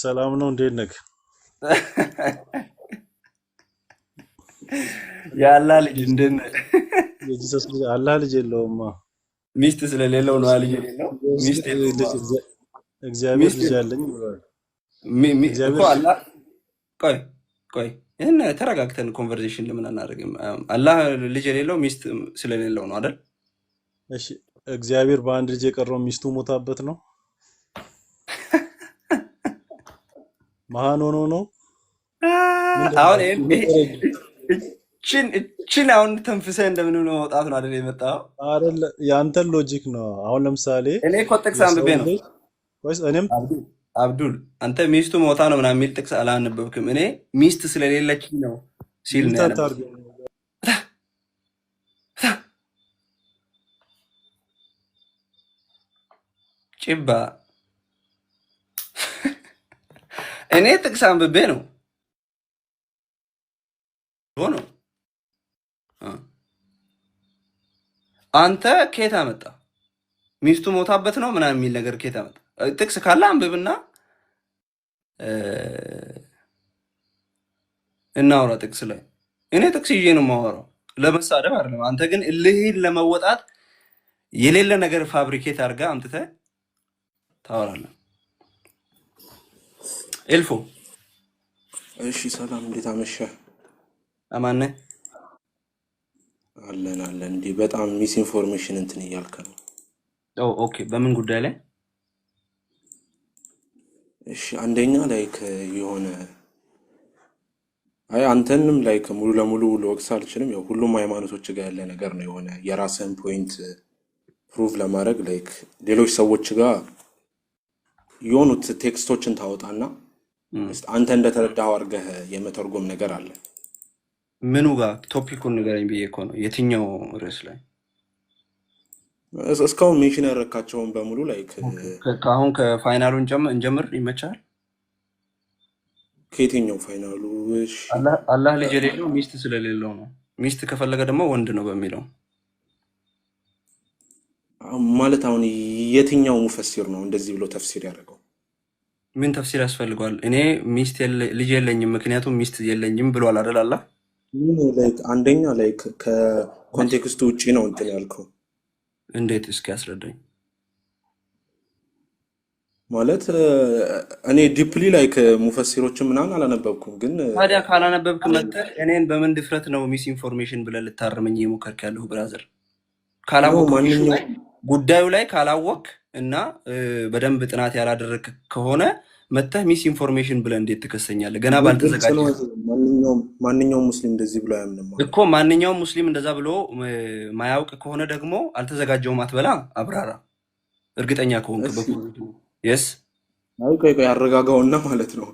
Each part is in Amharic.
ሰላም ነው እንዴት ነህ? የአላህ ልጅ እንደነ የጂሰስ ልጅ አላህ ልጅ የለውማ። ሚስት ስለሌለው ነው ልጅ የሌለው። ሚስት የለውም። እግዚአብሔር ሚስት ልጅ የለውም አለኝ ብሏል። እኮ እግዚአብሔር አላህ። ቆይ ቆይ፣ ይህን ተረጋግተን ኮንቨርሴሽን ለምን አናደርግም? አላህ ልጅ የሌለው ሚስት ስለሌለው ነው አይደል? እሺ፣ እግዚአብሔር በአንድ ልጅ የቀረው ሚስቱ ሞታበት ነው። መሃን ሆኖ ነው። አሁን ምንድን እችን አሁን ተንፍሰህ እንደምን መውጣት ነው አይደል የመጣው? አይደለ? ያንተን ሎጂክ ነው። አሁን ለምሳሌ እኔ እኮ ጥቅስ አንብቤ የሰው ነው ልጅ ወይስ እኔም አብዱል፣ አንተ ሚስቱ ሞታ ነው ምናምን የሚል ጥቅስ አላነበብክም። እኔ ሚስት ስለሌለች ነው ሲል ነው ሚስት ያነበብኩት። አታርገው። ጭባ እኔ ጥቅስ አንብቤ ነው ሆኖ አንተ ከየት አመጣ? ሚስቱ ሞታበት ነው ምናምን የሚል ነገር ከየት አመጣ? ጥቅስ ካለ አንብብና እናውራ ጥቅስ ላይ። እኔ ጥቅስ ይዤ ነው የማወራው፣ ለመሳደብ አይደለም። አንተ ግን እልህን ለመወጣት የሌለ ነገር ፋብሪኬት አድርጋ አምጥተህ ታወራለህ። ኤልፎ እሺ ሰላም፣ እንዴት አመሸ? አማነ አለን አለን። እንዴ በጣም ሚስ ኢንፎርሜሽን እንትን እያልከ ነው። ኦኬ፣ በምን ጉዳይ ላይ? እሺ አንደኛ ላይክ የሆነ አንተንም ላይክ ሙሉ ለሙሉ ልወቅስ አልችልም። ያው ሁሉም ሃይማኖቶች ጋር ያለ ነገር ነው። የሆነ የራስህን ፖይንት ፕሩቭ ለማድረግ ላይክ ሌሎች ሰዎች ጋር የሆኑት ቴክስቶችን ታወጣና አንተ እንደተረዳኸው አድርገህ የመተርጎም ነገር አለ። ምኑ ጋር? ቶፒኩን ንገረኝ ብዬ እኮ ነው። የትኛው ርዕስ ላይ? እስካሁን ሜንሽን ያደረካቸውን በሙሉ ላይክ አሁን ከፋይናሉን እንጀምር ይመቻል። ከየትኛው ፋይናሉ? እሺ አላህ ልጅ የሌለው ሚስት ስለሌለው ነው። ሚስት ከፈለገ ደግሞ ወንድ ነው በሚለው ማለት አሁን የትኛው ሙፈሲር ነው እንደዚህ ብሎ ተፍሲር ያደረገው? ምን ተፍሲር ያስፈልገዋል? እኔ ሚስት ልጅ የለኝም ምክንያቱም ሚስት የለኝም ብሏል አይደል? አላህ አንደኛ ላይክ ከኮንቴክስቱ ውጪ ነው እንትን ያልከው። እንዴት? እስኪ ያስረዳኝ። ማለት እኔ ዲፕሊ ላይክ ሙፈሲሮችን ምናምን አላነበብኩም፣ ግን ታዲያ ካላነበብክ መጥተህ እኔን በምን ድፍረት ነው ሚስ ኢንፎርሜሽን ብለህ ልታርመኝ የሞከርክ ያለሁ? ብራዘር ካላወቅ ጉዳዩ ላይ ካላወቅ እና በደንብ ጥናት ያላደረግ ከሆነ መጥተህ ሚስ ኢንፎርሜሽን ብለህ እንዴት ትከሰኛለህ? ገና ባልተዘጋጀ። ማንኛውም ሙስሊም እንደዚህ ብሎ አያምንም እኮ። ማንኛውም ሙስሊም እንደዛ ብሎ ማያውቅ ከሆነ ደግሞ አልተዘጋጀውም አትበላ፣ አብራራ። እርግጠኛ ከሆንክ የስ ቆይ ያረጋጋውና ማለት ነው።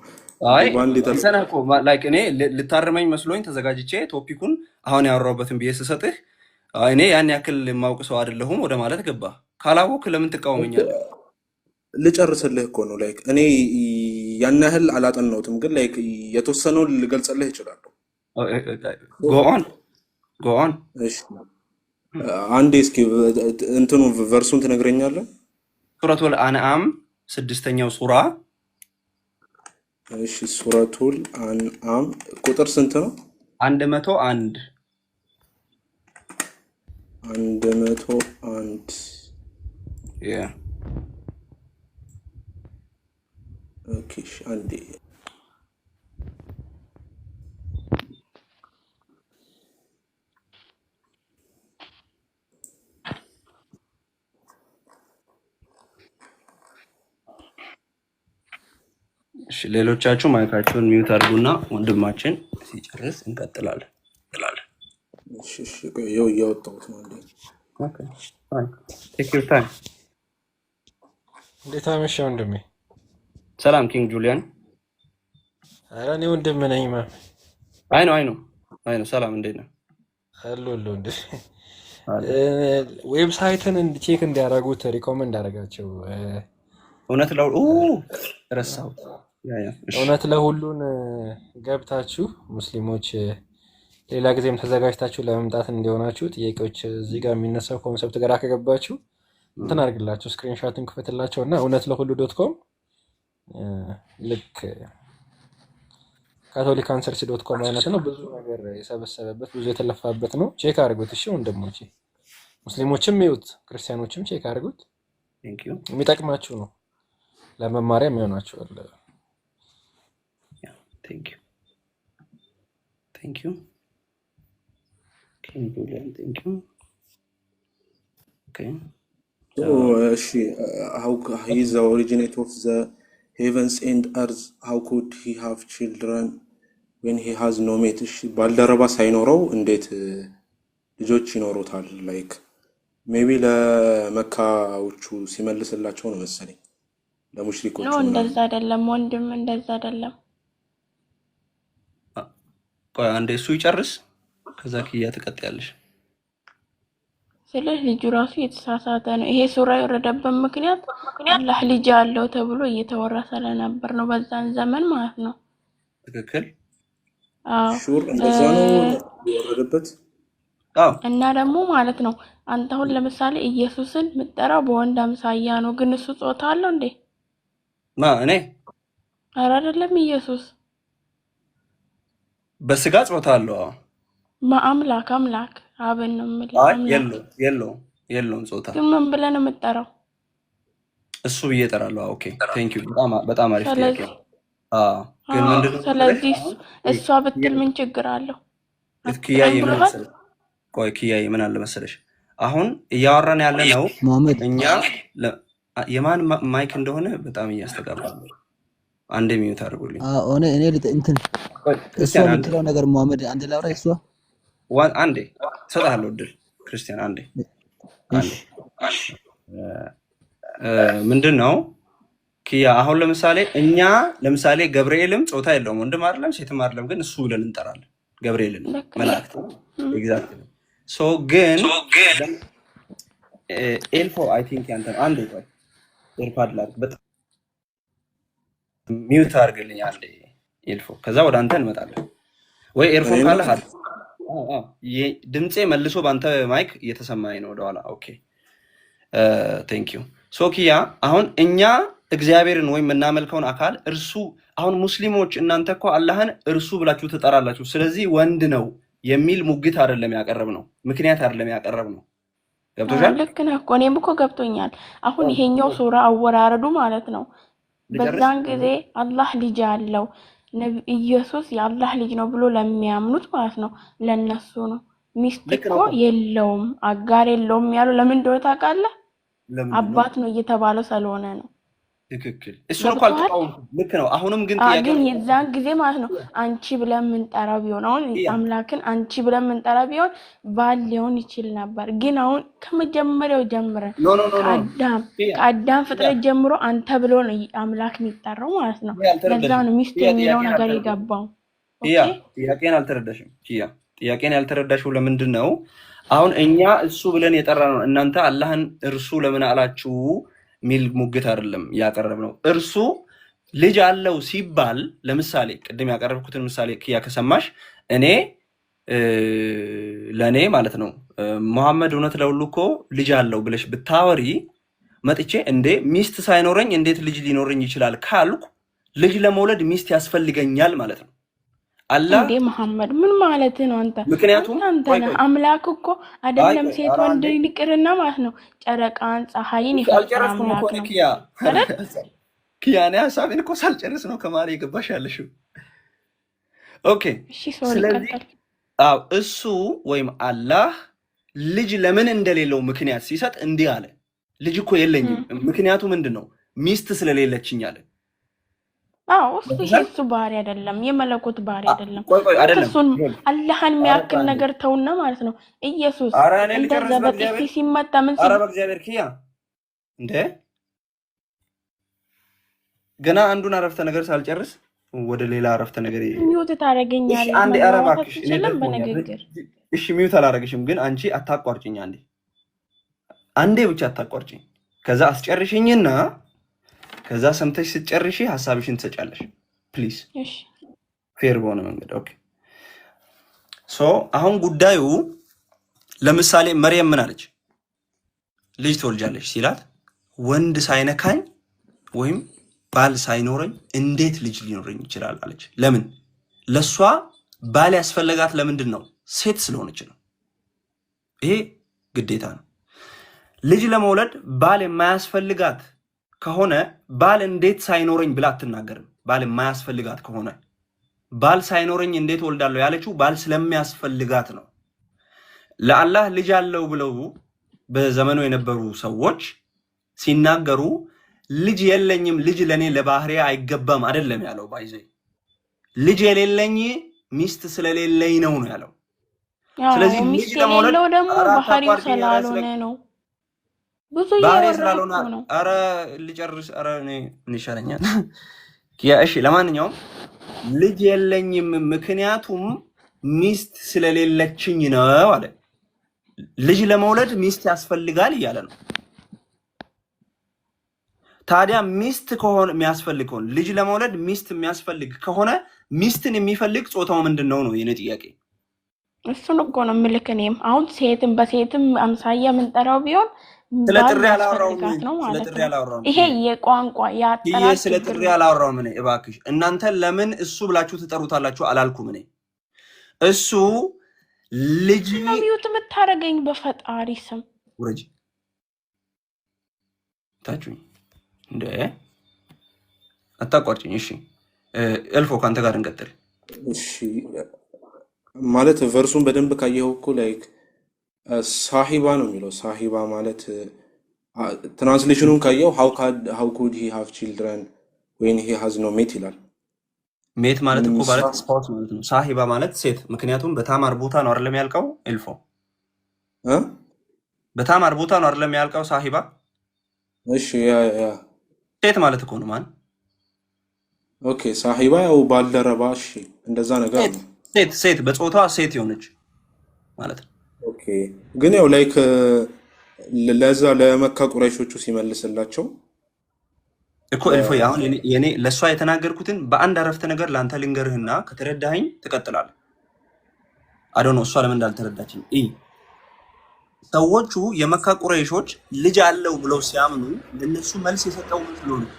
እኔ ልታርመኝ መስሎኝ ተዘጋጅቼ ቶፒኩን አሁን ያወራሁበትን ብዬ ስሰጥህ እኔ ያን ያክል የማውቅ ሰው አይደለሁም ወደ ማለት ገባ። ካላወቅ ለምን ትቃወመኛለህ? ልጨርስልህ እኮ ነው። ላይክ እኔ ያን ያህል አላጠናሁትም፣ ግን ላይክ የተወሰነውን ልገልጽልህ እችላለሁ። ጎኦን እሺ አንዴ እስኪ እንትኑ ቨርሱን ትነግረኛለህ? ሱረቱል አንዓም 6ኛው ሱራ። እሺ ሱረቱል አንዓም ቁጥር ስንት ነው? 101 101 ኦኬ። አንዴ ሌሎቻችሁ ማይካችሁን ሚዩት አድርጉና ወንድማችን ሲጨርስ እንቀጥላለን። እሺ ቆየው እያወጣሁት ነው። ኦኬ ቴክ ዩር ታይም። እንዴት አመሸ ወንድሜ? ሰላም ኪንግ ጁሊያን። ኧረ እኔ ወንድም ነኝ። አይ ነው ሰላም፣ እንዴት ነው? አሎ ወንድሜ ዌብሳይትን ቼክ እንዲያደርጉት ሪኮመንድ አደረጋቸው። እውነት ረሳሁት። እውነት ለሁሉን ገብታችሁ ሙስሊሞች ሌላ ጊዜም ተዘጋጅታችሁ ለመምጣት እንዲሆናችሁ ጥያቄዎች እዚህ ጋር የሚነሳው ኮንሰፕት ጋር ከገባችሁ እንትን አድርግላቸው፣ ስክሪንሾትን ክፈትላቸው እና እውነት ለሁሉ .com ልክ ካቶሊክ አንሰርስ ዶት ኮም አይነት ነው። ብዙ ነገር የሰበሰበበት ብዙ የተለፋበት ነው። ቼክ አድርጉት እሺ ወንድሞቼ፣ ሙስሊሞችም ይዩት፣ ክርስቲያኖችም ቼክ አድርጉት። ቴንክ ዩ የሚጠቅማችሁ ነው፣ ለመማሪያም ይሆናችኋል። ቴንክ ዩ ቴንክ ዩ ቴንክ ዩ ኦኬ how he is the originator of the heavens and earth, how could he have children when he has no mate? ባልደረባ ሳይኖረው እንዴት ልጆች ይኖሩታል? ላይክ ሜቢ ለመካዎቹ ሲመልስላቸው ነው መሰለኝ፣ ለሙሽሪኮቹ ነው። እንደዛ አይደለም ወንድም፣ እንደዛ አይደለም። ቆይ አንዴ እሱ ይጨርስ፣ ከዛ ኪያ ትቀጥያለሽ። ስለዚህ ልጁ ራሱ የተሳሳተ ነው። ይሄ ሱራ የወረደበት ምክንያት አላህ ልጅ አለው ተብሎ እየተወራ ስለነበር ነው በዛን ዘመን ማለት ነው። ትክክል። አዎ ሹር እንደዛ ነው የወረደበት። አዎ እና ደግሞ ማለት ነው አንተ አሁን ለምሳሌ ኢየሱስን ምጠራው በወንድ አምሳያ ነው፣ ግን እሱ ጾታ አለው እንዴ? እኔ ኧረ አይደለም። ኢየሱስ በስጋ ጾታ አለው። አምላክ አብን ነው የምልህ። የለውም ጾታ። ግን ምን ብለህ ነው የምጠራው? እሱ ብዬ እጠራለሁ። ኦኬ ቴንክ ዩ። በጣም አሪፍ ጥያቄ። ግን ምንድነው ስለዚህ እሷ ብትል ምን ችግር አለው? ኪያዬ ምን መሰለሽ፣ ቆይ ኪያዬ ምን አለ መሰለሽ፣ አሁን እያወራን ያለ ነው እኛ የማን ማይክ እንደሆነ በጣም እያስተጋባ ነው። አንዴ ሚዩት አድርጉልኝ። እኔ እንትን እሷ የምትለው ነገር መሐመድ አንድ ላውራ። እሷ አንዴ እሰጥሃለሁ እድል ክርስቲያን። አንዴ ምንድን ነው ኪያ፣ አሁን ለምሳሌ ገብርኤልም ጾታ የለውም፣ ወንድም አይደለም ሴትም አይደለም፣ ግን እሱ ብለን እንጠራለን ገብርኤልን መላእክት። ኤግዛክትሊ። ሶ ግን ኤልፎ አይ ቲንክ ያንተ አንዴ ቆይ ኤርፓድ ላድርግ፣ በጣም ሚውት አድርግልኝ አንዴ ኤልፎ፣ ከዛ ወደ አንተ እንመጣለን። ወይ ኤርፎን ካለ ሀል ድምፄ መልሶ በአንተ ማይክ እየተሰማኝ ነው ወደኋላ። ኦኬ ቴንክ ዩ። ሶ ኪያ፣ አሁን እኛ እግዚአብሔርን ወይም የምናመልከውን አካል እርሱ፣ አሁን ሙስሊሞች እናንተ እኮ አላህን እርሱ ብላችሁ ትጠራላችሁ፣ ስለዚህ ወንድ ነው የሚል ሙግት አይደለም ያቀረብ ነው፣ ምክንያት አይደለም ያቀረብ ነው። ገብቶሻል? ልክ ነህ እኮ እኔም እኮ ገብቶኛል። አሁን ይሄኛው ሱራ አወራረዱ ማለት ነው በዛን ጊዜ አላህ ልጅ አለው ኢየሱስ የአላህ ልጅ ነው ብሎ ለሚያምኑት ማለት ነው ለነሱ ነው። ሚስት እኮ የለውም አጋር የለውም ያለው ለምን እንደሆነ ታውቃለህ? አባት ነው እየተባለው ስለሆነ ነው። ትክክል። እሱ እኮ አልተቃወምኩም። ልክ ነው። አሁንም ግን ጥያቄ ግን የዛን ጊዜ ማለት ነው አንቺ ብለን የምንጠራው ቢሆን አሁን አምላክን አንቺ ብለን የምንጠራው ቢሆን ባል ሊሆን ይችል ነበር። ግን አሁን ከመጀመሪያው ጀምረን ከአዳም ፍጥረት ጀምሮ አንተ ብሎ ነው አምላክ የሚጠራው ማለት ነው። ለዛ ነው ሚስት የሚለው ነገር የገባው። ጥያቄን አልተረዳሽም ኪያ። ጥያቄን ያልተረዳሽው ለምንድን ነው? አሁን እኛ እሱ ብለን የጠራ ነው፣ እናንተ አላህን እርሱ ለምን አላችሁ ሚል ሙግት አይደለም ያቀረብ ነው። እርሱ ልጅ አለው ሲባል ለምሳሌ ቅድም ያቀረብኩትን ምሳሌ ኪያ ከሰማሽ፣ እኔ ለእኔ ማለት ነው መሐመድ እውነት ለሁሉ እኮ ልጅ አለው ብለሽ ብታወሪ መጥቼ እንዴ ሚስት ሳይኖረኝ እንዴት ልጅ ሊኖረኝ ይችላል ካልኩ ልጅ ለመውለድ ሚስት ያስፈልገኛል ማለት ነው። አላህ እንዴ መሐመድ ምን ማለት ነው አንተ? ምክንያቱም አንተ አምላክ እኮ አይደለም ሴት ወንድ ይቅርና ማለት ነው ጨረቃን ፀሐይን ይፈጥራል አምላክ ነው። ኪያ እኔ ሀሳቤን እኮ ሳልጨርስ ነው ከማሪ የገባሽ ያለሽው። ኦኬ ስለዚህ እሱ ወይም አላህ ልጅ ለምን እንደሌለው ምክንያት ሲሰጥ እንዲህ አለ፣ ልጅ እኮ የለኝም ምክንያቱ ምንድን ነው? ሚስት ስለሌለችኝ አለ። እሱ ባህሪ አይደለም፣ የመለኮት ባህሪ አይደለም። እሱን አላህን የሚያክል ነገር ተውና ማለት ነው ኢየሱስ እንደዛ በጥፊ ሲመታ ምን ኧረ በእግዚአብሔር ኪያ እንደ ገና አንዱን አረፍተ ነገር ሳልጨርስ ወደ ሌላ አረፍተ ነገር ሚውት ታደርገኛለህ። አንዴ ኧረ እባክሽ እሺ ሚውት አላደርግሽም፣ ግን አንቺ አታቋርጭኝ። አንዴ ብቻ አታቋርጭኝ። ከዛ አስጨርሽኝና ከዛ ሰምተሽ ስትጨርሺ ሐሳብሽን ትሰጫለሽ ፕሊዝ። እሺ ፌር በሆነ መንገድ። ኦኬ ሶ አሁን ጉዳዩ ለምሳሌ መርየም ምን አለች? ልጅ ትወልጃለሽ ሲላት ወንድ ሳይነካኝ ወይም ባል ሳይኖረኝ እንዴት ልጅ ሊኖረኝ ይችላል አለች። ለምን? ለሷ ባል ያስፈልጋት ለምንድን ነው? ሴት ስለሆነች ነው። ይሄ ግዴታ ነው። ልጅ ለመውለድ ባል የማያስፈልጋት ከሆነ ባል እንዴት ሳይኖረኝ ብላ አትናገርም። ባል የማያስፈልጋት ከሆነ ባል ሳይኖረኝ እንዴት ወልዳለሁ ያለችው ባል ስለሚያስፈልጋት ነው። ለአላህ ልጅ አለው ብለው በዘመኑ የነበሩ ሰዎች ሲናገሩ ልጅ የለኝም፣ ልጅ ለኔ ለባህሪያ አይገባም አይደለም ያለው። ባይዘ ልጅ የሌለኝ ሚስት ስለሌለኝ ነው ያለው። ስለዚህ ልጅ ለመውለድ ደግሞ ባህሪው ስላልሆነ ነው። ብዙ ያወራው ነው። አረ ልጨርስ። አረ ምን ይሻለኛል? እሺ ለማንኛውም ልጅ የለኝም ምክንያቱም ሚስት ስለሌለችኝ ነው አለ። ልጅ ለመውለድ ሚስት ያስፈልጋል እያለ ነው። ታዲያ ሚስት ከሆነ የሚያስፈልግ ከሆነ ልጅ ለመውለድ ሚስት የሚያስፈልግ ከሆነ ሚስትን የሚፈልግ ጾታው ምንድነው ነው የኔ ጥያቄ። እሱን እኮ ነው የምልክ። እኔም አሁን ሴትም በሴትም አምሳያ የምንጠራው ቢሆን ስለ ጥሪ አላወራውም። ይሄ የቋንቋ ያጠራር ስለ ጥሪ አላወራውም። እኔ እባክሽ እናንተ ለምን እሱ ብላችሁ ትጠሩታላችሁ አላልኩም። እኔ እሱ ልጅ ነው ሚውት የምታረገኝ በፈጣሪ ስም ወረጂ ታጁኝ እንደ አታቋርጭኝ። እሺ እልፎ ካንተ ጋር እንቀጥል። እሺ ማለት ቨርሱን በደንብ ካየኸው እኮ ላይክ ሳሂባ ነው የሚለው። ሳሂባ ማለት ትራንስሌሽኑን ካየው how could he have children when he has no mate ይላል። ሜት ማለት እኮ ማለት ስፖርት ማለት ነው። ሳሂባ ማለት ሴት። ምክንያቱም በታማር ቦታ ነው አይደለም ያልቀው እልፎ በታማር ቦታ ነው አይደለም ያልቀው ሳሂባ። እሺ ያ ሴት ማለት እኮ ነው ማን። ኦኬ ሳሂባ ያው ባልደረባ። እሺ እንደዛ ነገር ነው። ሴት በጾታ ሴት የሆነች ማለት ነው። ኦኬ ግን ያው ላይክ ለዛ ለመካ ቁረይሾቹ ሲመልስላቸው እኮ እልፎ አሁን የኔ ለሷ የተናገርኩትን በአንድ አረፍተ ነገር ላንተ ልንገርህና ከተረዳኸኝ ትቀጥላለህ። አዶኖ እሷ ለምን እንዳልተረዳችኝ ሰዎቹ የመካ ቁረይሾች ልጅ አለው ብለው ሲያምኑ ለነሱ መልስ የሰጠው ምን ነው?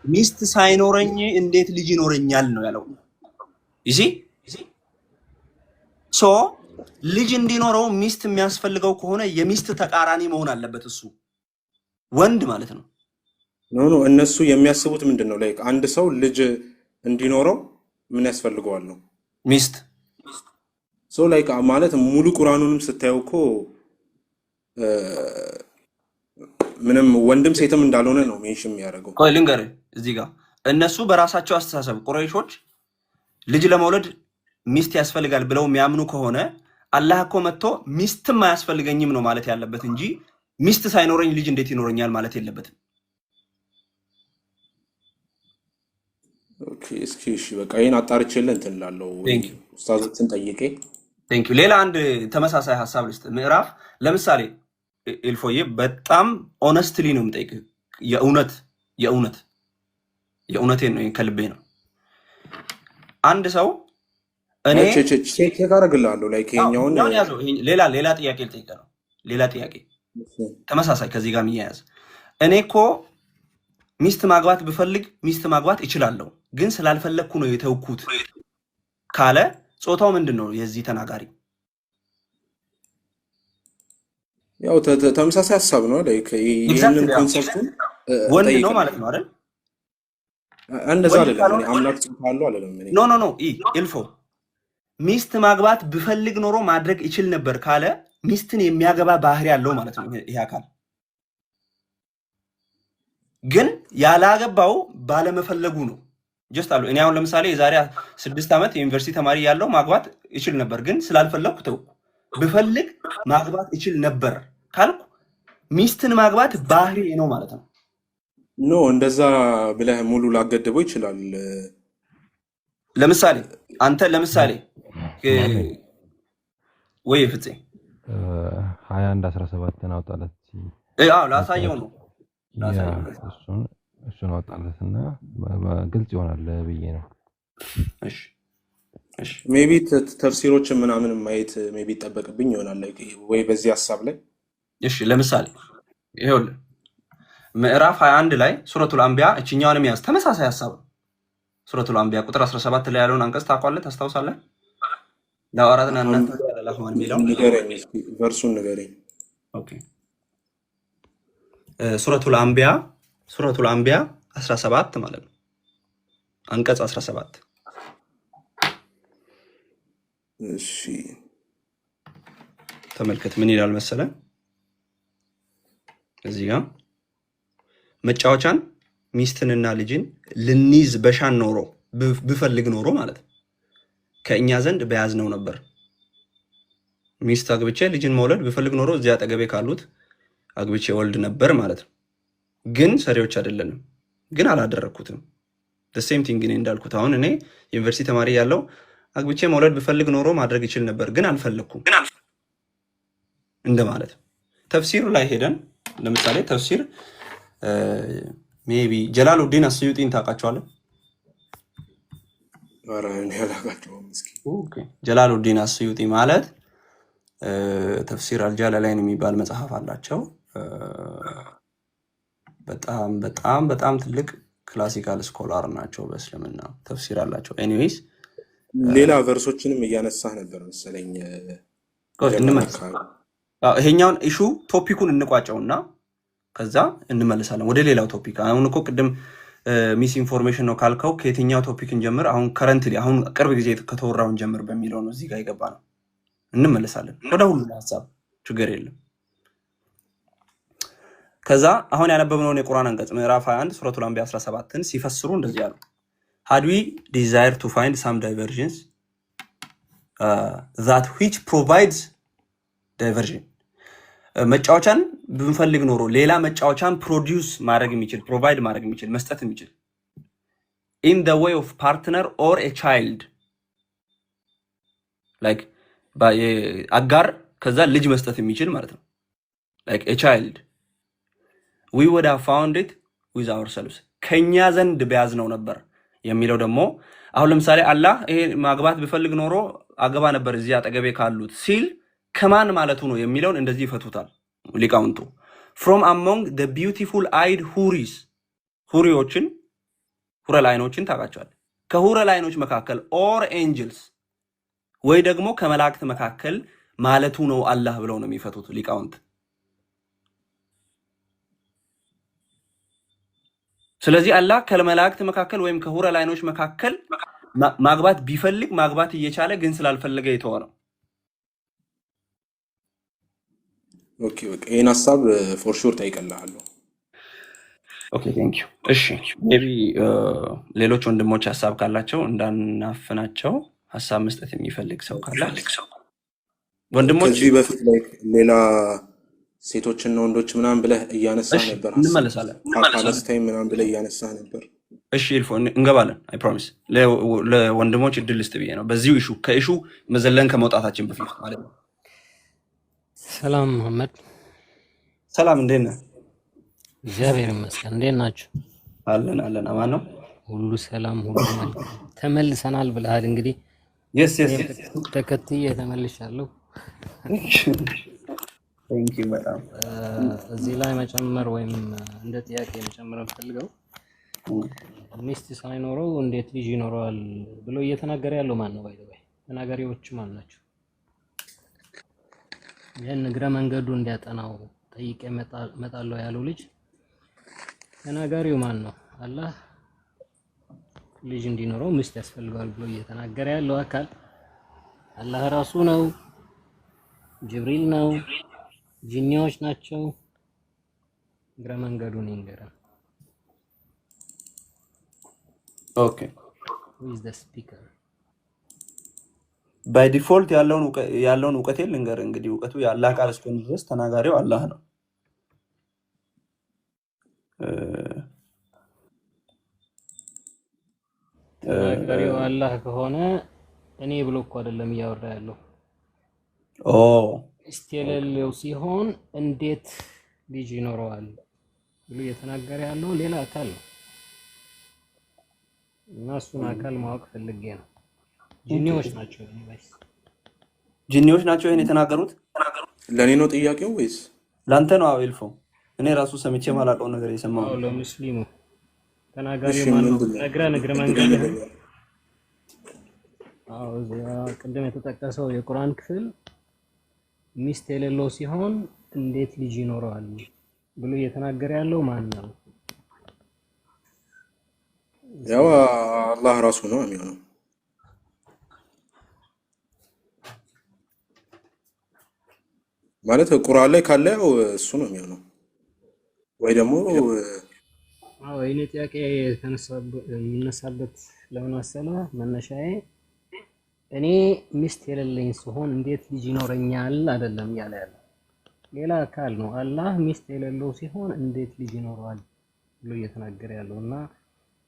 ሚስት ሳይኖረኝ እንዴት ልጅ ይኖረኛል ነው ያለው። ይሲ ሶ ልጅ እንዲኖረው ሚስት የሚያስፈልገው ከሆነ የሚስት ተቃራኒ መሆን አለበት። እሱ ወንድ ማለት ነው። ኖ እነሱ የሚያስቡት ምንድነው? ላይክ አንድ ሰው ልጅ እንዲኖረው ምን ያስፈልገዋል ነው? ሚስት። ሶ ላይክ ማለት ሙሉ ቁርአኑንም ስታየው እኮ ምንም ወንድም ሴትም እንዳልሆነ ነው ሜንሽን የሚያደርገው። ቆይ ልንገርህ እዚህ ጋር እነሱ በራሳቸው አስተሳሰብ ቁረይሾች ልጅ ለመውለድ ሚስት ያስፈልጋል ብለው የሚያምኑ ከሆነ አላህ እኮ መጥቶ ሚስትም አያስፈልገኝም ነው ማለት ያለበት እንጂ ሚስት ሳይኖረኝ ልጅ እንዴት ይኖረኛል ማለት የለበትም። ኦኬ እሺ በቃ ይሄን አጣርቼልህ እንትን እላለሁ። ኡስታዞችን ጠይቄ ቴንክ ዩ። ሌላ አንድ ተመሳሳይ ሐሳብ ልስጥ። ምዕራፍ ለምሳሌ ኤልፎዬ በጣም ኦነስትሊ ነው የምጠይቅህ። የእውነቴን ነው ከልቤ ነው። አንድ ሰው እኔ ቼክ ያደርግልሃለሁ ላይክ ይሄኛውን ሌላ ጥያቄ ልጠይቅህ ነው። ሌላ ጥያቄ ተመሳሳይ ከዚህ ጋር የሚያያዝ እኔ እኮ ሚስት ማግባት ብፈልግ ሚስት ማግባት እችላለሁ፣ ግን ስላልፈለግኩ ነው የተውኩት ካለ ጾታው ምንድን ነው የዚህ ተናጋሪ? ያው ተመሳሳይ ሐሳብ ነው። ላይክ ይሄንን ኮንሰፕቱን ወንድ ነው ማለት ነው አይደል? እንደዛ አይደለም። እኔ አምላክ ጽፋለሁ አይደለም። እኔ ኖ ኢልፎ ሚስት ማግባት ብፈልግ ኖሮ ማድረግ ይችል ነበር ካለ ሚስትን የሚያገባ ባህሪ ያለው ማለት ነው ይሄ አካል። ግን ያላገባው ባለመፈለጉ ነው። ጀስት አሉ እኔ አሁን ለምሳሌ የዛሬ 6 ዓመት ዩኒቨርሲቲ ተማሪ ያለው ማግባት ይችል ነበር፣ ግን ስላልፈለኩ ተውኩ። ብፈልግ ማግባት ይችል ነበር ካልኩ ሚስትን ማግባት ባህሪ ነው ማለት ነው። ኖ እንደዛ ብለህ ሙሉ ላገድበው ይችላል። ለምሳሌ አንተ ወይ ፍፄ 21:17 አውጣለት። ላሳየው ነው እሱን አውጣለትና ግልጽ ይሆናል ብዬ ነው። ሜቢ ተፍሲሮችን ምናምን ማየት ሜቢ ይጠበቅብኝ ይሆናል ወይ በዚህ ሐሳብ ላይ። እሺ ለምሳሌ ይኸውልህ ምዕራፍ 21 ላይ ሱረቱል አንቢያ እችኛውንም ያዝ ተመሳሳይ ሐሳብ ሱረቱል አንቢያ ቁጥር 17 ላይ ያለውን አንቀጽ ታውቃለህ ታስታውሳለህ ዳዋራትና እናንተ ያላልሁን የሚለው ንገረኝ እስኪ ቨርሱን ንገረኝ ኦኬ ሱረቱል አንቢያ 17 ማለት ነው አንቀጽ 17 እሺ ተመልከት ምን ይላል መሰለ እዚህ ጋር መጫወቻን ሚስትንና ልጅን ልንይዝ በሻን ኖሮ ብፈልግ ኖሮ ማለት ከኛ ዘንድ በያዝነው ነበር ሚስት አግብቼ ልጅን መውለድ ብፈልግ ኖሮ እዚያ አጠገቤ ካሉት አግብቼ ወልድ ነበር ማለት ነው ግን ሰሪዎች አይደለንም ግን አላደረኩትም the same thing እኔ እንዳልኩት አሁን እኔ ዩኒቨርሲቲ ተማሪ ያለው አግብቼ መውለድ ብፈልግ ኖሮ ማድረግ ይችል ነበር ግን አልፈለኩም እንደማለት ተፍሲሩ ላይ ሄደን ለምሳሌ ተፍሲር ሜቢ ጀላሉዲን አስዩጢን ታውቃቸዋለህ አራን ያላቃቸው ምስኪን ኦኬ ጀላሉዲን አስዩጢ ማለት ተፍሲር አልጃላላይን የሚባል መጽሐፍ አላቸው በጣም ትልቅ ክላሲካል ስኮላር ናቸው በእስልምና ተፍሲር አላቸው ኤኒዌይስ ሌላ ቨርሶችንም እያነሳህ ነበር መሰለኝ ይሄኛውን ኢሹ ቶፒኩን እንቋጨውና ከዛ እንመለሳለን ወደ ሌላው ቶፒክ አሁን እኮ ቅድም ሚስ ኢንፎርሜሽን ነው ካልከው ከየትኛው ቶፒክ እንጀምር አሁን ከረንትሊ አሁን ቅርብ ጊዜ ከተወራውን ጀምር በሚለው ነው እዚህ ጋር ይገባ ነው እንመለሳለን ወደ ሁሉ ሐሳብ ችግር የለም ከዛ አሁን ያነበብነው የቁርአን አንቀጽ ምዕራፍ 21 ሱረቱል አንቢያ 17ን ሲፈስሩ እንደዚህ ያሉ had we desire to find some divergence that which provides diversion መጫወቻን ብንፈልግ ኖሮ ሌላ መጫወቻን ፕሮዲዩስ ማድረግ የሚችል ፕሮቫይድ ማድረግ የሚችል መስጠት የሚችል in the way of partner or a child like by አጋር ከዛ ልጅ መስጠት የሚችል ማለት ነው like a child we would have found it with ourselves ከኛ ዘንድ በያዝነው ነበር የሚለው ደግሞ አሁን ለምሳሌ አላህ ይሄ ማግባት ቢፈልግ ኖሮ አገባ ነበር እዚህ አጠገቤ ካሉት ሲል ከማን ማለቱ ነው የሚለውን እንደዚህ ይፈቱታል ሊቃውንቱ from among the beautiful eyed huris ሁሪዎችን ሁረል አይኖችን ታውቃቸዋል ከሁረል አይኖች መካከል or angels ወይ ደግሞ ከመላእክት መካከል ማለቱ ነው አላህ ብለው ነው የሚፈቱት ሊቃውንት ስለዚህ አላህ ከመላእክት መካከል ወይም ከሁረል አይኖች መካከል ማግባት ቢፈልግ ማግባት እየቻለ ግን ስላልፈለገ የተወ ነው ኦኬ ይሄን ሐሳብ ፎር ሹር ታይቀላልው ኦኬ ቴንክ ዩ እሺ ሜቢ ሌሎች ወንድሞች ሐሳብ ካላቸው እንዳናፈናቸው ሐሳብ መስጠት የሚፈልግ ሰው ካለ ወንድሞች ከዚህ በፊት ላይ ሌላ ሴቶችና ወንዶች ምናምን ብለህ እያነሳህ ነበር እንመለሳለን ፓለስታይን ምናምን ብለህ እያነሳህ ነበር እሺ ኢልፎ እንገባለን አይ ፕሮሚስ ለወንድሞች እድል ልስጥ ብዬ ነው በዚሁ ኢሹ ከኢሹ መዘለን ከመውጣታችን በፊት ማለት ነው ሰላም መሐመድ ሰላም እንዴት ነህ እግዚአብሔር ይመስገን እንዴት ናችሁ አለን አማን ነው ሁሉ ሰላም ሁሉ መልካም ተመልሰናል ብለሃል እንግዲህ yes ተከትዬ ተመልሻለሁ ቴንክ ዩ በጣም እዚህ ላይ መጨመር ወይም እንደ ጥያቄ መጨመር ፈልገው ሚስት ሳይኖረው እንዴት ልጅ ይኖረዋል ብሎ እየተናገረ ያለው ማን ነው ባይዘው ተናጋሪዎች ማን ናቸው ያን ግራ መንገዱ እንዲያጠናው ጠይቄ መጣለው ያለው ልጅ ተናጋሪው ማን ነው አላህ ልጅ እንዲኖረው ሚስት ያስፈልጋል ብሎ እየተናገረ ያለው አካል አላህ ራሱ ነው ጅብሪል ነው ጂኒዎች ናቸው ግራ መንገዱን ይንገራል ኦኬ who is the speaker by default ያለውን ዕውቀት ልንገር እንግዲህ ዕውቀቱ የአላህ ቃል እስከሆነ ድረስ ተናጋሪው አላህ ነው ተናጋሪው አላህ ከሆነ እኔ ብሎ እኮ አይደለም እያወራ ያለው እስቲለለው ሲሆን እንዴት ልጅ ይኖረዋል ብሎ እየተናገረ ያለው ሌላ አካል ነው እና እሱን አካል ማወቅ ፈልጌ ነው ጂኒዎች ናቸው ይሄን የተናገሩት ለኔ ነው ጥያቄው ወይስ ላንተ ነው አውልፎ እኔ ራሱ ሰምቼ ማላውቀውን ነገር የሰማው አዎ ነው። ለሙስሊሙ ተናጋሪው እሺ ማን ነው? ምንድን ነው ነግረን እግረ መንገድህን አዎ እዚያ ቅድም የተጠቀሰው የቁርአን ክፍል ሚስት የሌለው ሲሆን እንዴት ልጅ ይኖረዋል ብሎ እየተናገረ ያለው ማን ነው? ያው አላህ ራሱ ነው የሚሆነው። ማለት ቁርአን ላይ ካለ ያው እሱ ነው የሚሆነው ወይ ደግሞ አዎ የኔ ጥያቄ የሚነሳበት ለምን መሰለህ? መነሻዬ እኔ ሚስት የሌለኝ ሲሆን እንዴት ልጅ ይኖረኛል አይደለም እያለ ያለው ሌላ አካል ነው። አላህ ሚስት የሌለው ሲሆን እንዴት ልጅ ይኖረዋል ብሎ እየተናገረ ያለው እና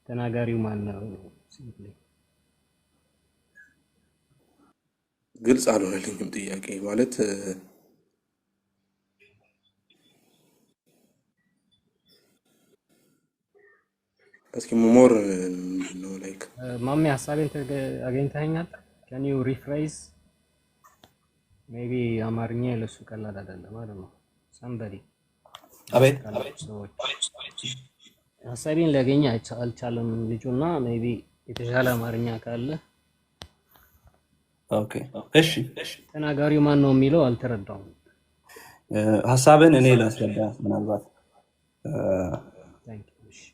ተናጋሪው ማን ነው? ሲምፕሊ ግልጽ አልሆነልኝም ጥያቄ ማለት እስኪ ሞር ነው ላይክ ማሜ ሀሳቤን አገኝተኸኛል? ካን ዩ ሪፍሬዝ ሜቢ አማርኛ ለሱ ቀላል አይደለም ማለት ነው። somebody አቤት ሰዎች ሀሳቤን ሊያገኝ አልቻለም ልጁና ሜቢ የተሻለ አማርኛ ካለ ኦኬ እሺ ተናጋሪው ማን ነው የሚለው አልተረዳውም። ሐሳብን እኔ ላስረዳ ምናልባት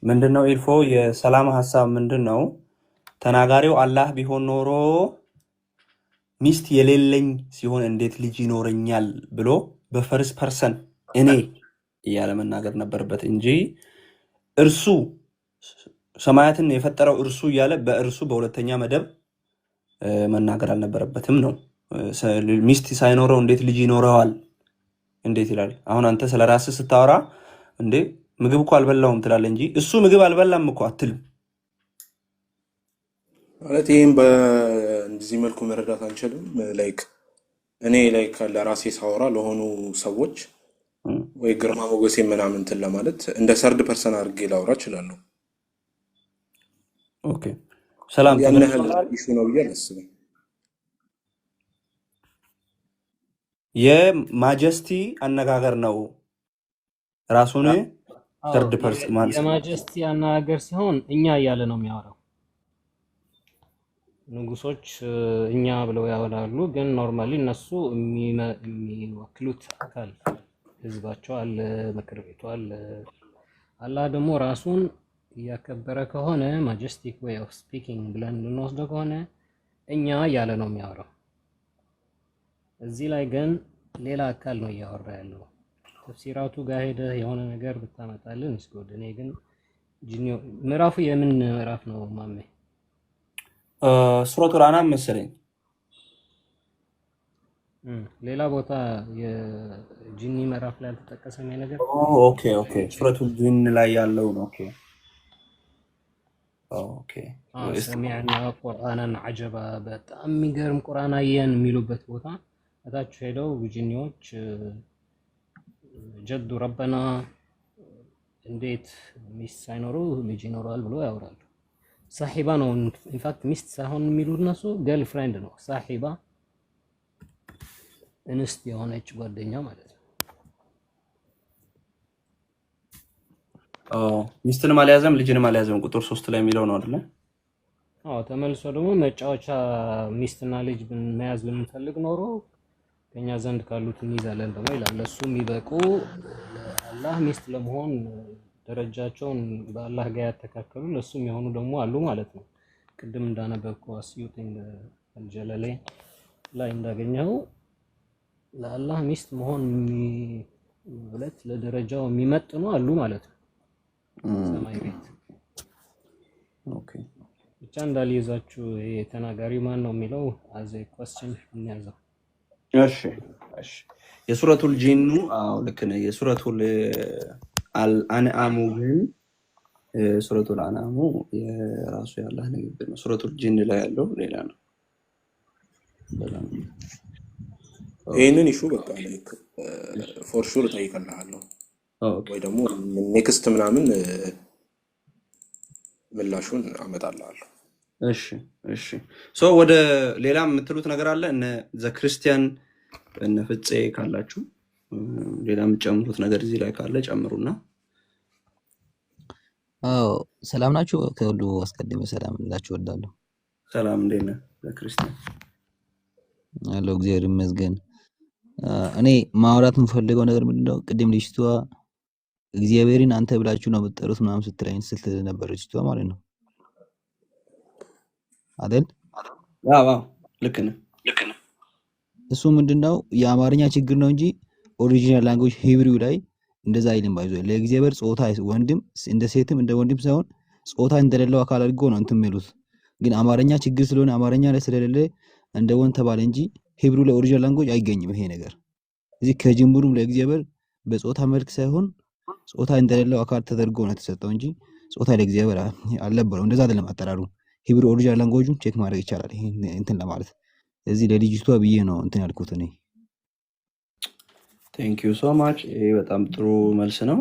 ምንድነው ኢልፎ የሰላም ሐሳብ ምንድነው ተናጋሪው አላህ ቢሆን ኖሮ ሚስት የሌለኝ ሲሆን እንዴት ልጅ ይኖረኛል ብሎ በፈርስት ፐርሰን እኔ እያለ መናገር ነበረበት እንጂ እርሱ ሰማያትን የፈጠረው እርሱ እያለ በእርሱ በሁለተኛ መደብ መናገር አልነበረበትም ነው። ሚስት ሳይኖረው እንዴት ልጅ ይኖረዋል እንዴት ይላል? አሁን አንተ ስለራስህ ስታወራ እንዴ ምግብ እኮ አልበላውም ትላለህ እንጂ እሱ ምግብ አልበላም እኮ አትልም። ማለት ይሄን በእንደዚህ መልኩ መረዳት አንችልም። ላይክ እኔ ላይክ ለራሴ ሳወራ ለሆኑ ሰዎች ወይ ግርማ ሞገሴ ምናምን እንትን ለማለት እንደ ሰርድ ፐርሰን አድርጌ ላውራ እችላለሁ። ኦኬ ሰላም ያን ያህል ኢሹ ነው ብዬ አላስብም። የማጀስቲ አነጋገር ነው ራሱን ሰርድ ፐርሰን ማለት የማጀስቲ አነጋገር ሲሆን እኛ እያለ ነው የሚያወራው። ንጉሶች እኛ ብለው ያወራሉ፣ ግን ኖርማሊ እነሱ የሚወክሉት አካል ህዝባቸው አለ፣ ምክር ቤቱ አለ። አላህ ደግሞ ራሱን እያከበረ ከሆነ ማጀስቲክ ዌይ ኦፍ ስፒኪንግ ብለን እንወስደው ከሆነ እኛ እያለ ነው የሚያወራው። እዚህ ላይ ግን ሌላ አካል ነው እያወራ ያለው። ተፍሲራቱ ጋር ሄደህ የሆነ ነገር ብታመጣልን እስጎድ። እኔ ግን ምዕራፉ የምን ምዕራፍ ነው ማሜ? ሱረቱል አናም መሰለኝ። ሌላ ቦታ የጂኒ ምዕራፍ ላይ አልተጠቀሰም ይሄ ነገር። ኦኬ ኦኬ ሱረቱል ጂን ላይ ያለው ነው። ኦኬ ኦኬ ሰሚዕና ቁርአናን አጀባ በጣም የሚገርም ቁርአን አየን የሚሉበት ቦታ እታች ሄደው ጂኒዎች ጀዱ ረበና እንዴት ሚስት ሳይኖረው ልጅ ይኖራል ብሎ ያወራሉ። ሳሂባ ነው ኢንፋክት ሚስት ሳይሆን የሚሉት እነሱ ገርል ፍሬንድ ነው። ሳሂባ እንስት የሆነች ጓደኛ ማለት ነው። ሚስትንም አልያዘም ልጅንም አልያዘም ቁጥር 3 ላይ የሚለው ነው አይደል? አዎ ተመልሶ ደግሞ መጫወቻ ሚስትና ልጅ መያዝ ብንፈልግ ኖሮ ከኛ ዘንድ ካሉት እንይዛለን ደግሞ ይላል። ለሱ የሚበቁ አላህ ሚስት ለመሆን ደረጃቸውን በአላህ ጋር ያተካከሉ ለሱም የሆኑ ደግሞ አሉ ማለት ነው። ቅድም እንዳነበብኩ አስዩቲንግ አልጀለሌ ላይ እንዳገኘው ለአላህ ሚስት መሆን ማለት ለደረጃው የሚመጥኑ አሉ ማለት ነው። ሰማይ ቤት ኦኬ ብቻ እንዳልይዛችሁ የተናጋሪው ማን ነው የሚለው አዘ ኳስችን እንያዘው። እሺ እሺ የሱረቱል ጂኑ አው ልክ ነው። የሱረቱል አልአንአሙ ግን ሱረቱል አንአሙ የራሱ ያላህ ንግግር ነው። ሱረቱል ጂን ላይ ያለው ሌላ ነው። ይሄንን ኢሹ በቃ ላይክ ፎር ሹር እጠይቅልሃለሁ ወይ ደግሞ ኔክስት ምናምን ምላሹን አመጣልሃለሁ። እሺ እሺ ሶ ወደ ሌላ የምትሉት ነገር አለ? እነ ዘ ክርስቲያን እነ ፍፄ ካላችሁ ሌላ የምትጨምሩት ነገር እዚህ ላይ ካለ ጨምሩና። አዎ ሰላም ናችሁ? ከሁሉ አስቀድሜ ሰላም እላችሁ እወዳለሁ። ሰላም እንዴት ነህ? ለክርስቲያን አለሁ እግዚአብሔር ይመስገን። እኔ ማውራት የምፈልገው ነገር ምንድነው? ቅድም ልጅቷ እግዚአብሔርን አንተ ብላችሁ ነው የምትጠሩት ምናምን ስትል ነበር ልጅቷ ማለት ነው አይደል? አዎ ልክ ነህ። እሱ ምንድነው የአማርኛ ችግር ነው እንጂ ኦሪጂናል ላንጉዌጅ ሂብሪው ላይ እንደዛ አይልም። ባይዞ ለእግዚአብሔር ጾታ ወንድም እንደ ሴትም እንደ ወንድም ሳይሆን ጾታ እንደሌለው አካል አድርጎ ነው እንትን የሚሉት። ግን አማርኛ ችግር ስለሆነ አማርኛ ላይ ስለሌለ እንደ ወንድ ተባለ እንጂ ሂብሪው ላይ ኦሪጂናል ላንጉዌጅ አይገኝም ይሄ ነገር። እዚህ ከጅምሩም ለእግዚአብሔር በጾታ መልክ ሳይሆን ጾታ እንደሌለው አካል ተደርጎ ነው የተሰጠው እንጂ ጾታ ለእግዚአብሔር አልነበረው። እንደዛ አይደለም አጠራሩ። ሂብሪ ኦሪጂናል ላንጉዌጁን ቼክ ማድረግ ይቻላል። ይሄ እንትን ለማለት እዚህ ለልጅቷ ብዬ ነው እንትን ያልኩት እኔ። ቴንክ ዩ ሶ ማች። ይሄ በጣም ጥሩ መልስ ነው።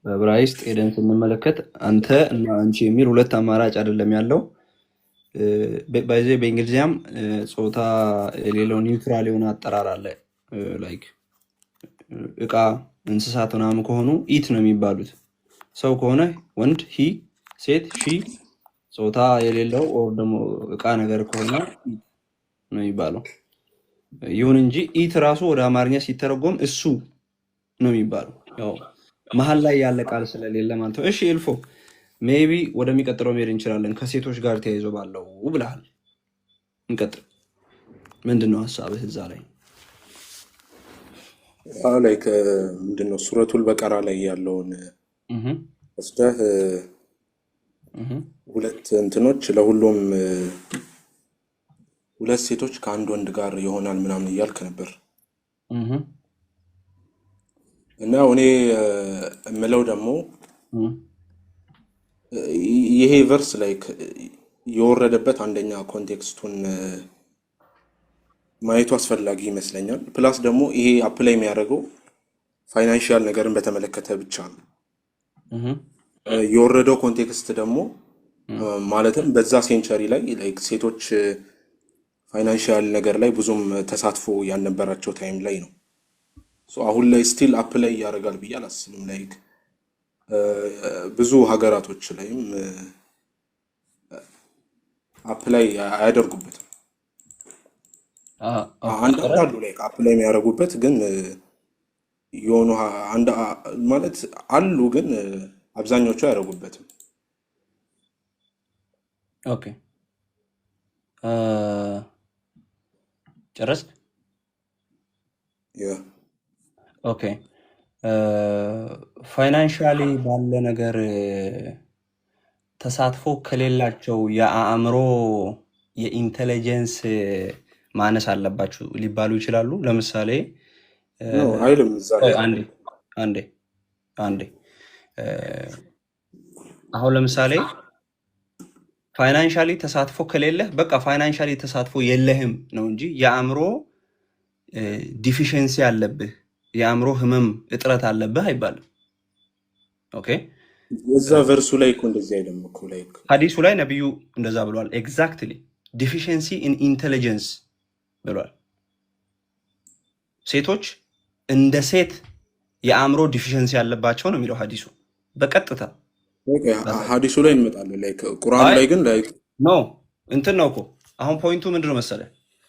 በዕብራይስጥ ሄደን ስንመለከት አንተ እና አንቺ የሚል ሁለት አማራጭ አይደለም ያለው። ባይዜ በእንግሊዝኛም ጾታ የሌለው ኒውትራል የሆነ አጠራር አለ። ላይክ እቃ፣ እንስሳት ምናምን ከሆኑ ኢት ነው የሚባሉት። ሰው ከሆነ ወንድ ሂ፣ ሴት ሺ፣ ጾታ የሌለው ኦር ደግሞ እቃ ነገር ከሆነ ኢት ነው የሚባለው። ይሁን እንጂ ኢት ራሱ ወደ አማርኛ ሲተረጎም እሱ ነው የሚባለው። ያው መሀል ላይ ያለ ቃል ስለሌለ ማለት ነው። እሺ ኤልፎ ሜቢ ወደሚቀጥለው መሄድ እንችላለን። ከሴቶች ጋር ተያይዞ ባለው ብለሃል፣ እንቀጥል። ምንድን ነው ሀሳብህ እዛ ላይ? ላይ ምንድነው ሱረቱል በቀራ ላይ ያለውን ወስደህ ሁለት እንትኖች ለሁሉም ሁለት ሴቶች ከአንድ ወንድ ጋር ይሆናል ምናምን እያልክ ነበር እና እኔ የምለው ደግሞ ይሄ ቨርስ ላይ የወረደበት አንደኛ ኮንቴክስቱን ማየቱ አስፈላጊ ይመስለኛል። ፕላስ ደግሞ ይሄ አፕላይ የሚያደርገው ፋይናንሻል ነገርን በተመለከተ ብቻ ነው። የወረደው ኮንቴክስት ደግሞ ማለትም በዛ ሴንቸሪ ላይ ላይክ ሴቶች ፋይናንሻል ነገር ላይ ብዙም ተሳትፎ ያልነበራቸው ታይም ላይ ነው። አሁን ላይ ስቲል አፕላይ ያደርጋል ብዬ አላስብም። ላይክ ብዙ ሀገራቶች ላይም አፕላይ አያደርጉበትም። አንዳንድ አሉ ላይክ አፕላይ የሚያደርጉበት ግን የሆኑ አንድ ማለት አሉ ግን አብዛኞቹ አያደርጉበትም። ኦኬ ጨረስክ? ኦኬ ፋይናንሻሊ ባለ ነገር ተሳትፎ ከሌላቸው የአእምሮ የኢንቴሊጀንስ ማነስ አለባችሁ ሊባሉ ይችላሉ። ለምሳሌ አይልም እዛ ላይ አንዴ አሁን ለምሳሌ ፋይናንሻሊ ተሳትፎ ከሌለህ በቃ ፋይናንሻሊ ተሳትፎ የለህም ነው እንጂ የአእምሮ ዲፊሽንሲ አለብህ፣ የአእምሮ ህመም እጥረት አለብህ አይባልም። ኦኬ እዛ ቨርሱ ላይ እኮ እንደዚህ አይደለም እኮ ላይክ ሐዲሱ ላይ ነብዩ እንደዛ ብሏል። ኤግዛክትሊ ዲፊሽንሲ ኢን ኢንቴሊጀንስ ብሏል። ሴቶች እንደ ሴት የአእምሮ ዲፊሽንሲ ያለባቸው ነው የሚለው ሐዲሱ በቀጥታ። ሐዲሱ ላይ እንመጣለን። ላይክ ቁርአን ላይ ግን ላይክ ኖ እንትን ነው እኮ አሁን ፖይንቱ ምንድነው መሰለ?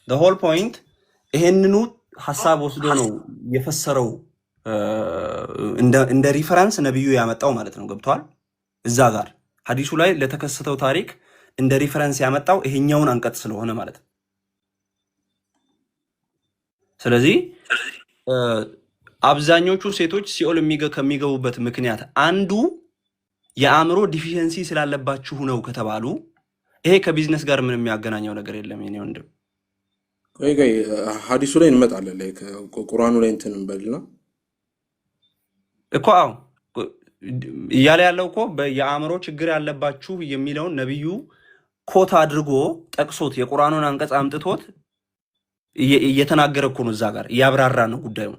the whole point ይሄንኑ ሐሳብ ወስዶ ነው የፈሰረው እንደ ሪፈረንስ ነብዩ ያመጣው ማለት ነው። ገብቷል? እዛ ጋር ሐዲሱ ላይ ለተከሰተው ታሪክ እንደ ሪፈረንስ ያመጣው ይሄኛውን አንቀጽ ስለሆነ ማለት ነው። ስለዚህ አብዛኞቹ ሴቶች ሲኦል ከሚገቡበት ምክንያት አንዱ የአእምሮ ዲፊሸንሲ ስላለባችሁ ነው ከተባሉ ይሄ ከቢዝነስ ጋር ምንም የሚያገናኘው ነገር የለም። የኔ ወንድም ቆይ ሐዲሱ ላይ እንመጣለን። ላይክ ቁርአኑ ላይ እንትን እንበልና እኮ አዎ እያለ ያለው እኮ የአእምሮ ችግር ያለባችሁ የሚለውን ነብዩ ኮት አድርጎ ጠቅሶት የቁርአኑን አንቀጽ አምጥቶት እየተናገረ እኮ ነው። እዛ ጋር እያብራራ ነው ጉዳዩ።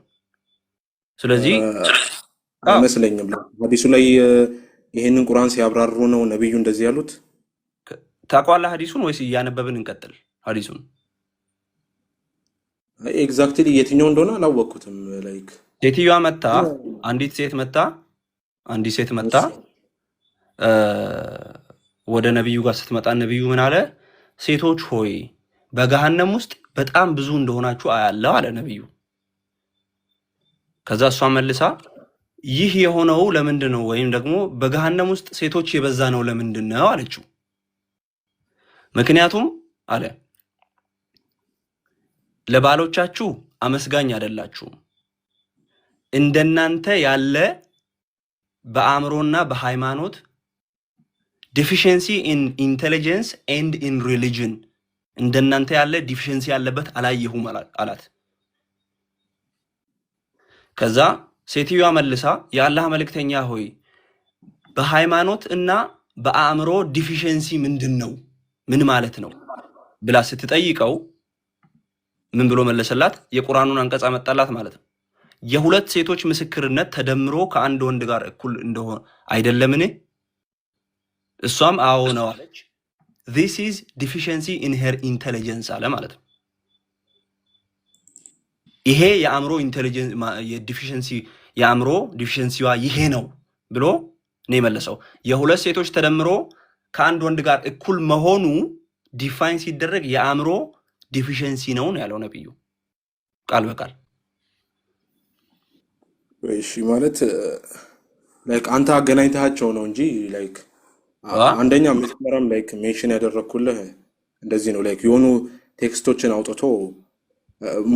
ስለዚህ አይመስለኝም ሐዲሱ ላይ ይሄንን ቁርአን ሲያብራሩ ነው ነብዩ እንደዚህ ያሉት። ታውቀዋለህ ሐዲሱን ወይስ እያነበብን እንቀጥል? ሐዲሱን ኤግዛክትሊ የትኛው እንደሆነ አላወቅኩትም። ላይክ ሴትዮዋ መታ አንዲት ሴት መታ ወደ ነብዩ ጋር ስትመጣ ነብዩ ምን አለ? ሴቶች ሆይ በገሃነም ውስጥ በጣም ብዙ እንደሆናችሁ አያለው አለ ነብዩ። ከዛ እሷ መልሳ ይህ የሆነው ለምንድን ነው? ወይም ደግሞ በገሃነም ውስጥ ሴቶች የበዛ ነው ለምንድን ነው አለችው። ምክንያቱም አለ ለባሎቻችሁ አመስጋኝ አይደላችሁም፣ እንደናንተ ያለ በአእምሮና በሃይማኖት ዲፊሽንሲ ኢን ኢንቴሊጀንስ ኤንድ ኢን ሪሊጅን እንደናንተ ያለ ዲፊሽንሲ ያለበት አላየሁም አላት። ከዛ ሴትዮዋ መልሳ የአላህ መልእክተኛ ሆይ በሃይማኖት እና በአእምሮ ዲፊሽንሲ ምንድነው? ምን ማለት ነው ብላ ስትጠይቀው ምን ብሎ መለሰላት? የቁርአኑን አንቀጽ አመጣላት ማለት ነው። የሁለት ሴቶች ምስክርነት ተደምሮ ከአንድ ወንድ ጋር እኩል እንደሆነ አይደለምን? እሷም አዎ ነው አለች። this is deficiency in her intelligence አለ ማለት ነው። ይሄ የአእምሮ ኢንቴሊጀንስ የአእምሮ ዲፊሽንሲዋ ይሄ ነው ብሎ ነው የመለሰው። የሁለት ሴቶች ተደምሮ ከአንድ ወንድ ጋር እኩል መሆኑ ዲፋይን ሲደረግ የአእምሮ ዲፊሽንሲ ነው ያለው ነብዩ ቃል በቃል። እሺ ማለት ላይክ አንተ አገናኝታቸው ነው እንጂ ላይክ አንደኛ መስመራም ላይክ ሜንሽን ያደረኩልህ እንደዚህ ነው። ላይክ የሆኑ ቴክስቶችን አውጥቶ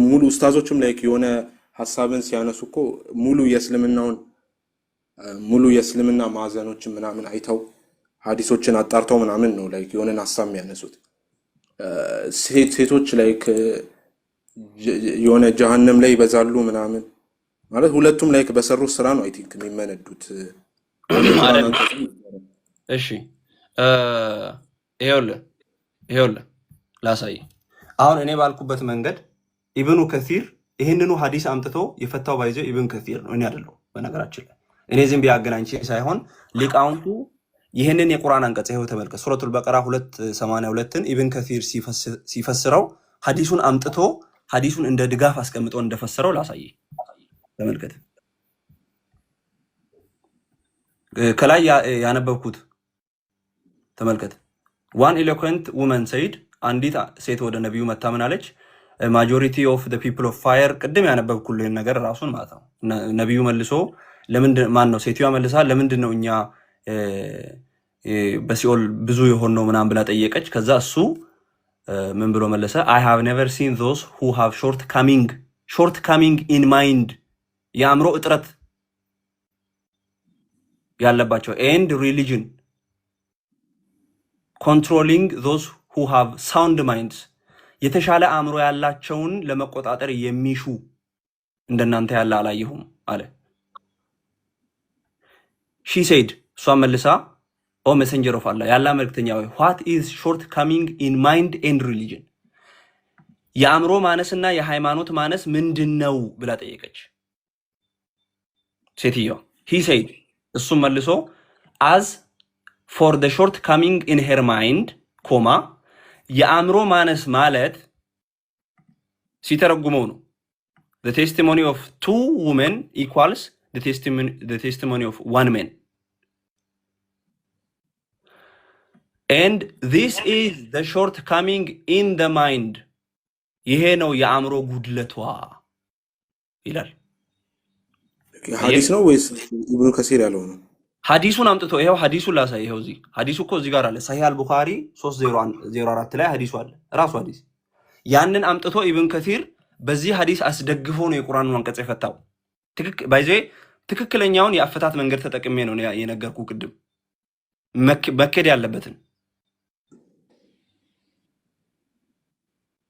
ሙሉ ኡስታዞችም ላይክ የሆነ ሐሳብን ሲያነሱ እኮ ሙሉ የእስልምና ማዕዘኖችን ምናምን አይተው ሐዲሶችን አጣርተው ምናምን ነው ላይክ የሆነን ሐሳብ የሚያነሱት። ሴቶች ላይክ የሆነ ጀሃነም ላይ ይበዛሉ ምናምን ማለት ሁለቱም ላይክ በሰሩት ስራ ነው አይ ቲንክ የሚመነዱት ማለት። እሺ ይኸውልህ ላሳይ። አሁን እኔ ባልኩበት መንገድ ኢብኑ ከሲር ይህንኑ ሐዲስ አምጥቶ የፈታው ባይዘው ኢብኑ ከሲር ነው፣ እኔ አይደለሁ። በነገራችን ላይ እኔ ዝም ብዬ አገናኝቼ ሳይሆን ሊቃውንቱ ይህንን የቁርአን አንቀጽ ይኸው ተመልከት። ሱረቱል በቀራ 282ን ኢብኑ ከሲር ሲፈስረው ሐዲሱን አምጥቶ ሐዲሱን እንደ ድጋፍ አስቀምጦ እንደፈሰረው ላሳይ። ተመልከት። ከላይ ያነበብኩት ተመልከት። one eloquent woman said አንዲት ሴት ወደ ነብዩ መታ ምን አለች? majority of the people of fire ቅድም ያነበብኩልህ ነገር ራሱን ማለት ነው። ነብዩ መልሶ ለምንድን ሴትዮዋ መልሳ ለምንድን ነው እኛ በሲኦል ብዙ የሆነው ምናምን ብላ ጠየቀች። ከዛ እሱ ምን ብሎ መለሰ? I have never seen those who have shortcoming in mind የአእምሮ እጥረት ያለባቸው and religion controlling those who have sound minds የተሻለ አእምሮ ያላቸውን ለመቆጣጠር የሚሹ እንደናንተ ያለ አላየሁም አለ። she said እሷ መልሳ O messenger of Allah ያላ መልእክተኛ ሆይ what is shortcoming in mind and religion የአእምሮ ማነስና የሃይማኖት ማነስ ምንድነው ብላ ጠየቀች ሴትዮዋ። he said እሱም መልሶ as for the shortcoming in her mind የአእምሮ ማነስ ማለት ሲተረጉመው ነው the testimony of two women equals the testimony of one man and this is the shortcoming in the mind ይሄ ነው የአእምሮ ጉድለቷ ይላል። ሐዲስ ነው ወይስ ኢብኑ ከሲር ያለው ነው? ሐዲሱን አምጥቶ ይሄው ሐዲሱን ላሳይ። ይሄው እዚህ ሐዲሱ እኮ እዚህ ጋር አለ። ሰሂህ አልቡኻሪ 3004 ላይ ሐዲሱ አለ። ራሱ ሐዲስ ያንን አምጥቶ ኢብኑ ከሲር በዚህ ሐዲስ አስደግፎ ነው የቁርአኑን አንቀጽ የፈታው። ትክክለኛውን የአፈታት መንገድ ተጠቅሜ ነው የነገርኩ ቅድም መከድ ያለበትን